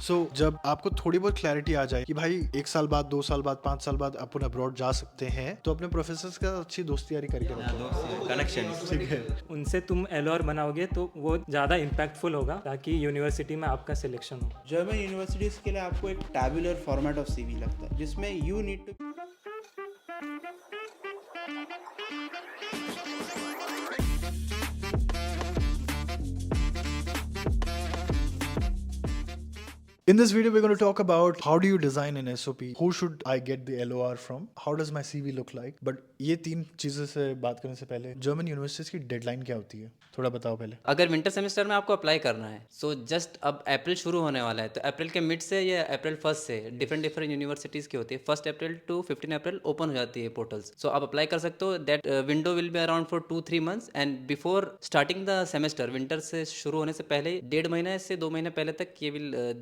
सो जब आपको थोड़ी बहुत क्लैरिटी आ जाए कि भाई 1 साल बाद, 2 साल बाद, 5 साल बाद अपन अब्रॉड जा सकते हैं, तो अपने प्रोफेसर के साथ अच्छी दोस्ती यारी करके रखो। कनेक्शंस। ठीक है। उनसे तुम एलओआर बनाओगे तो वो ज़्यादा इम्पैक्टफुल होगा ताकि यूनिवर्सिटी में आपका सिलेक्शन हो। जर्मन यूनिवर्सिटीज़ के लिए आपको एक टैबुलर फॉर्मेट ऑफ सीवी लगता है जिसमें you need to In this video, we're going to talk about how do you design an SOP, who should I get the LOR from, how does my CV look like. But ये 3 चीज़ों से बात करने से पहले German universities की deadline क्या होती है, थोड़ा बताओ पहले। अगर विंटर सेमेस्टर में आपको अप्लाई करना है सो जस्ट अब अप्रैल शुरू होने वाला है, तो अप्रैल के मिड से या अप्रैल फर्स्ट से डिफरेंट यूनिवर्सिटीज़ की होती है। 1 अप्रैल टू 15 अप्रैल ओपन हो जाती है पोर्टल्स, सो आप अप्लाई कर सकते हो। That window will be around for 2-3 months and before starting the semester, winter से शुरू होने से पहले 1.5 महीने से 2 महीने पहले तक ये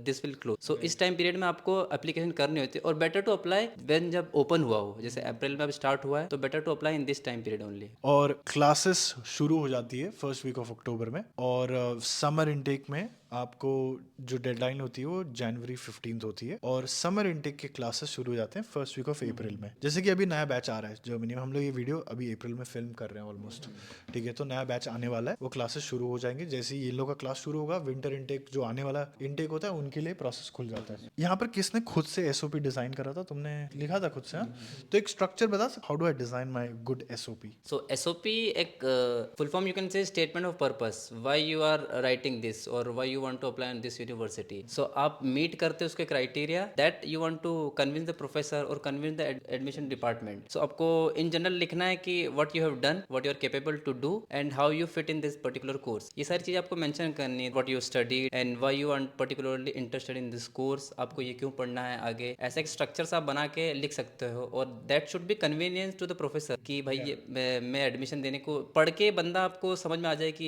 दिस विल क्लोज। सो इस टाइम पीरियड में आपको एप्लीकेशन करनी होती है और बेटर टू अप्लाई व्हेन जब ओपन हुआ हो, जैसे अप्रैल में अब स्टार्ट हुआ है तो better to apply in this time period only. और क्लासेस शुरू हो जाती है फर्स्ट वीक ऑफ अक्टूबर में, और समर इनटेक में आपको जो डेडलाइन होती है वो जनवरी 15 होती है, और समर इनटेक के क्लासेस शुरू हो जाते हैं फर्स्ट वीक ऑफ अप्रैल में। जैसे कि अभी नया बैच आ रहा है जर्मनी में, हम लोग ये वीडियो अभी अप्रैल में फिल्म कर रहे हैं ऑलमोस्ट, ठीक है। तो नया बैच आने वाला है, वो क्लासेस शुरू हो जाएंगे। जैसे ही ये लोग का क्लास शुरू होगा, विंटर इनटेक जो आने वाला इनटेक होता है उनके लिए प्रोसेस खुल जाता है। यहाँ पर किसने खुद से एसओपी डिजाइन करा था? तुमने लिखा था खुद से? हाँ, तो एक स्ट्रक्चर बता सकते, how do I design my good SOP? So SOP एक full form you can say statement of purpose, why you are writing this और why you want to apply in this university. So आप meet करते हो उसके criteria that you want to convince the professor और convince the admission department. So आपको in general लिखना है कि what you have done, what you are capable to do and how you fit in this particular course. ये सारी चीज़ आपको mention करनी है, what you study and why you are particularly interested in this course, आपको ये क्यों पढ़ना है आगे। ऐसा एक स्ट्रक्चर आप बना के लिख सकते हो और that should be convenience to the professor कि भाई ये मैं एडमिशन देने को पढ़ के बंदा आपको समझ में आ जाए कि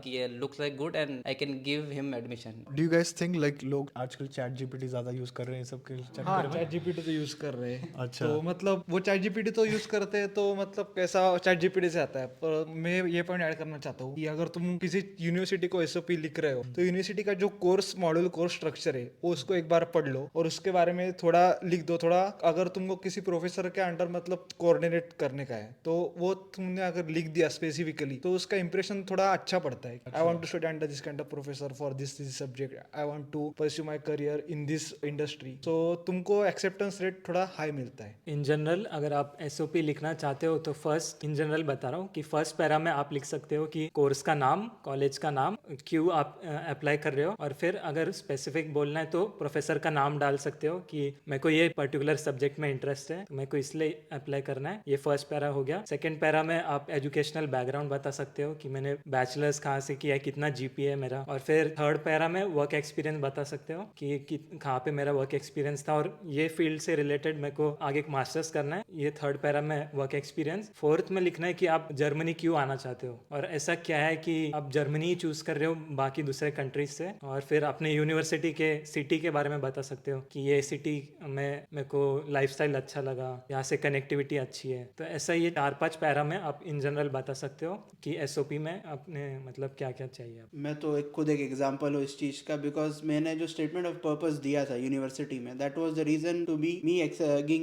ये looks like good and I can give him admission. Do you guys think like लोग आजकल चैट जीपीटी ज्यादा यूज कर रहे हैं सब के चक्कर हाँ, में? चैट जीपीटी तो यूज कर रहे हैं। अच्छा। तो मतलब वो चैट जीपीटी तो यूज करते हैं, तो मतलब कैसा चैट जीपीटी से आता है। पर मैं ये पॉइंट ऐड करना चाहता हूँ कि अगर तुम किसी यूनिवर्सिटी को एसओपी लिख रहे हो तो यूनिवर्सिटी का जो कोर्स मॉड्यूल कोर्स स्ट्रक्चर है वो उसको एक बार पढ़ लो और उसके बारे में थोड़ा लिख दो। थोड़ा अगर तुमको किसी प्रोफेसर के अंडर मतलब कोऑर्डिनेट करने का है तो वो तुमने अगर लिख दिया स्पेसिफिकली तो उसका इंप्रेशन थोड़ा अच्छा पड़ता है। I want to study under this kind of professor for this subject, I want to pursue my career in this industry. So तुमको एक्सेप्टेंस रेट थोड़ा हाई मिलता है। इन जनरल अगर आप एसओपी लिखना चाहते हो तो फर्स्ट इन जनरल बता रहा हूँ कि फर्स्ट पैरा में आप लिख सकते हो कि कोर्स का नाम, कॉलेज का नाम, क्यों आप अप्लाई कर रहे हो, और फिर अगर स्पेसिफिक बोलना है तो प्रोफेसर का नाम डाल सकते हो कि मेरे को ये पर्टिकुलर सब्जेक्ट में इंटरेस्ट है, मेरे को इसलिए अप्लाई करना है। ये फर्स्ट पैरा हो गया। सेकेंड पैरा में आप एजुकेशनल बैकग्राउंड बता सकते हो कि मैंने बैचलर्स कहाँ से किया है, कितना जीपीए है मेरा, और फिर थर्ड पैरा में वर्क एक्सपीरियंस बता सकते हो कि कहाँ पे मेरा वर्क एक्सपीरियंस था और ये फील्ड से रिलेटेड मेरे को आगे एक मास्टर्स करना है। ये थर्ड पैरा में वर्क एक्सपीरियंस। फोर्थ में लिखना है कि आप जर्मनी क्यों आना चाहते हो और ऐसा क्या है कि आप जर्मनी चूज कर रहे हो बाकी दूसरे कंट्रीज से, और फिर अपने यूनिवर्सिटी के सिटी के बारे में बता सकते हो कि ये सिटी में मेरे को लाइफस्टाइल अच्छा लगा, यहाँ से कनेक्टिविटी अच्छी है। तो ऐसा ये 4-5 पैरा में आप इन जनरल बता सकते हो कि एसओपी में अपने मतलब क्या क्या चाहिए। मैं तो खुद एक एग्जांपल हूँ इस चीज़ का, बिकॉज मैंने जो स्टेटमेंट ऑफ पर्पस दिया था यूनिवर्सिटी में, that was the reason to be me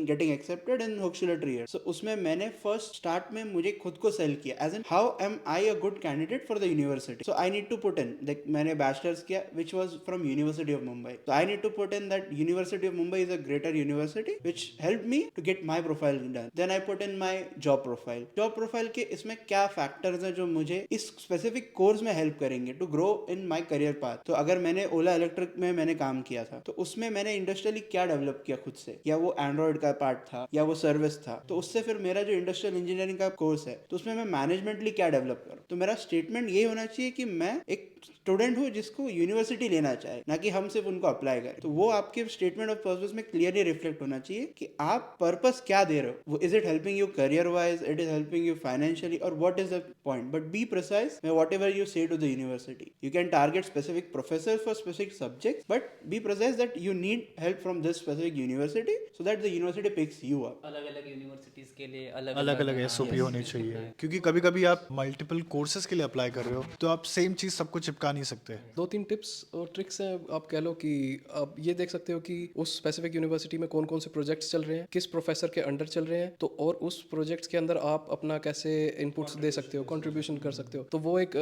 getting accepted in होक्सुलर ट्रियर। सो उसमें मैंने फर्स्ट स्टार्ट में मुझे खुद को सेल किया as an how am I a good candidate for the university. So I need to put in like मैंने bachelors किया which was from university of Mumbai, so I need to put in that university of Mumbai is a greater university which help me to get my profile done. Then I put in my job profile. Job profile के इसमें क्या factors हैं जो मुझे इस specific course में help करेंगे to grow in my career path. तो अगर मैंने ओला इलेक्ट्रिक में मैंने काम किया था तो उसमें मैंने इंडस्ट्रियली क्या डेवलप किया खुद से, या वो एंड्रॉइड का पार्ट था या वो सर्विस था, तो उससे फिर मेरा जो इंडस्ट्रियल इंजीनियरिंग का कोर्स है तो उसमें मैं मैनेजमेंटली क्या डेवलप करूँ। तो मेरा स्टेटमेंट ये होना चाहिए कि मैं एक स्टूडेंट हूँ जिसको यूनिवर्सिटी लेना चाहे, ना कि हम सिर्फ उनको अप्लाई करें। तो वो आपके स्टेटमेंट ऑफ पर्पस में क्लियरली रिफ्लेक्ट होना चाहिए कि आप पर्पस क्या दे रहे हो। Is it helping you career wise, it is helping you financially, और what is the point. But be precise whatever you say to the university. You can target specific professors for specific subjects, but be precise that you need help from this specific university so that the university picks you up. अलग अलग universities के लिए अलग अलग SOP होनी चाहिए, क्योंकि कभी कभी आप मल्टीपल कोर्सेज के लिए अप्लाई कर रहे हो तो आप सेम चीज सबको चिपका नहीं सकते। 2-3 टिप्स और ट्रिक्स हैं, आप कह लो कि आप ये देख सकते हो कि उस स्पेसिफिक यूनिवर्सिटी में कौन कौन से प्रोजेक्ट्स चल रहे हैं, किस प्रोफेसर के अंडर चल रहे हैं, तो और उस प्रोजेक्ट्स के अंदर आप अपना कैसे इनपुट्स दे सकते हो, कंट्रीब्यूशन कर सकते हो, तो वो एक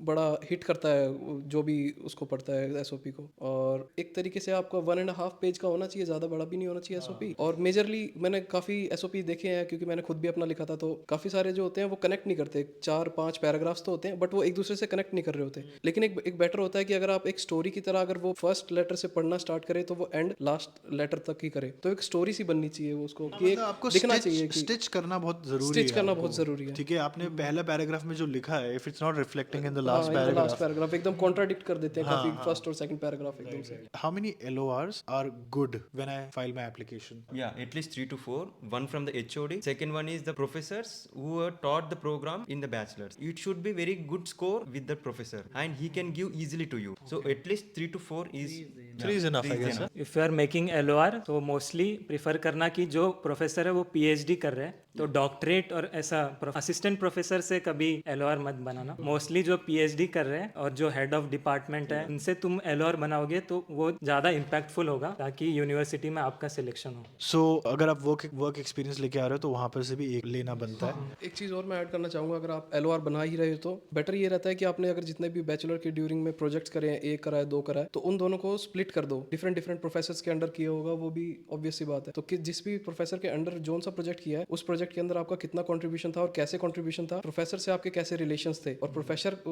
बड़ा हिट करता है जो भी उसको पढ़ता है एसओपी को। और एक तरीके से आपका 1.5 पेज का होना चाहिए, ज़्यादा बड़ा भी नहीं होना चाहिए एसओपी। और मेजरली मैंने काफ़ी एसओपी देखे हैं, क्योंकि मैंने खुद भी अपना लिखा था, तो काफ़ी सारे जो होते हैं वो कनेक्ट नहीं करते, 4-5 पैराग्राफ्स तो होते हैं बट वो एक दूसरे से कनेक्ट नहीं कर रहे होते। लेकिन एक बेटर होता है कि अगर आप एक स्टोरी की तरह अगर वो फर्स्ट लेटर से पढ़ना स्टार्ट करे तो वो एंड लास्ट लेटर तक ही करे, तो एक स्टोरी सी बननी चाहिए वो उसको, कि एक आपको दिखना चाहिए कि स्टिच करना बहुत जरूरी स्टिच है। करना आपको। बहुत जरूरी है। ठीक है, आपने पहला पैराग्राफ में जो लिखा है, if it's not reflecting in the हाँ, last in the last paragraph, paragraph एकदम कॉन्ट्राडिक्ट कर देते हैं काफी फर्स्ट और सेकंड पैराग्राफ एकदम से। how many LORs are good when I file my application? Yeah, at least 3 to 4. One from the HOD. Second one is the professors who are taught the program in the bachelor's. It should be very good score with the professor, and he can give easily to you. So at least 3 to 4 is 3 is enough, I guess. huh? If you are making LOR तो mostly prefer करना कि जो professor है वो PhD कर रहे हैं, तो डॉक्टरेट और ऐसा असिस्टेंट प्रोफेसर से कभी LOR मत बनाना। मोस्टली जो PhD कर रहे हैं और जो हेड ऑफ डिपार्टमेंट है उनसे तुम LOR बनाओगे तो वो ज़्यादा इम्पैक्टफुल होगा, ताकि यूनिवर्सिटी में आपका सिलेक्शन हो। So अगर आप वर्क एक्सपीरियंस लेके आ रहे हो तो वहाँ पर से भी एक लेना बनता है। एक चीज़ और मैं ऐड करना चाहूँगा, अगर आप LOR बना ही रहे हो तो बेटर ये रहता है कि आपने अगर जितने भी बैचलर के ड्यूरिंग में प्रोजेक्ट्स करे हैं, 1 करा है 2 करा है, तो उन दोनों को स्प्लिट कर दो, डिफरेंट प्रोफेसर्स के अंडर किया होगा, वो भी ऑब्वियस सी बात है। तो जिस भी प्रोफेसर के अंडर जोन सा प्रोजेक्ट किया है, उस प्रोजेक्ट के अंदर आपका कितना कंट्रीब्यूशन था और कैसे कंट्रीब्यूशन था, प्रोफेसर से आपके कैसे रिलेशंस थे, और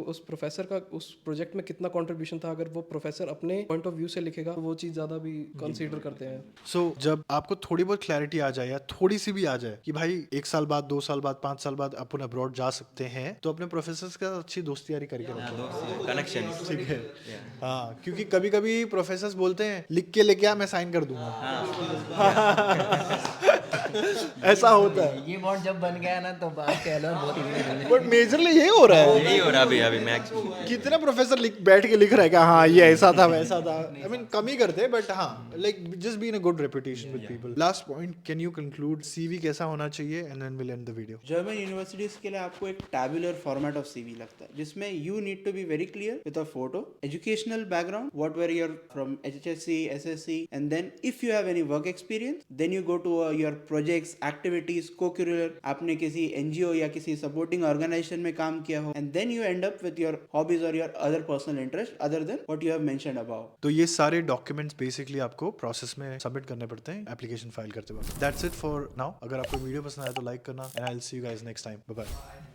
उस प्रोफेसर का उस प्रोजेक्ट में कितना कंट्रीब्यूशन था, अगर वो प्रोफेसर अपने पॉइंट ऑफ व्यू से लिखेगा तो वो चीज़ ज़्यादा भी कंसीडर करते हैं। So जब आपको थोड़ी बहुत क्लैरिटी आ जाए या थोड़ी सी भी आ जाए कि भाई 1 साल बाद, 2 साल बाद, 5 साल बाद अपन अब्रॉड जा सकते हैं, तो अपने प्रोफेसर का अच्छी दोस्ती यारी करके रखो। connection. ठीक है, हाँ, क्योंकि कभी कभी प्रोफेसर बोलते हैं लिख के लेके आ, मैं साइन कर दूंगा। ऐसा होता है, ये बॉन्ड जब बन गया ना तो बात कह लो बहुत इजी। बट मेजरली ये हो रहा है। यही हो रहा अभी मैक्स। कितने प्रोफेसर बैठ के लिख रहे हैं कि हाँ ये ऐसा था वैसा था। आई मीन कम ही करते हैं, बट हाँ, like just be in a good reputation with people. Last point, can you conclude CV कैसा होना चाहिए, and then will end the video. German universities के लिए आपको एक टैबुलर फॉर्मेट ऑफ CV लगता है, जिसमें you need to be very clear with a photo, educational background, what were your from HHSC, SSC, and then if you have any work experience then you go to your projects, activities, co-curricular, आपने किसी NGO या किसी supporting organisation में काम किया हो, and then you end up with your hobbies और your other personal interest other than what you have mentioned about. तो ये सारे डॉक्यूमेंट्स बेसिकली आपको प्रोसेस में सबमिट करने पड़ते हैं एप्लीकेशन फाइल करते वक्त। That's it for now. अगर आपको वीडियो पसंद आया तो लाइक करना, and I will see you guys next time. Bye bye.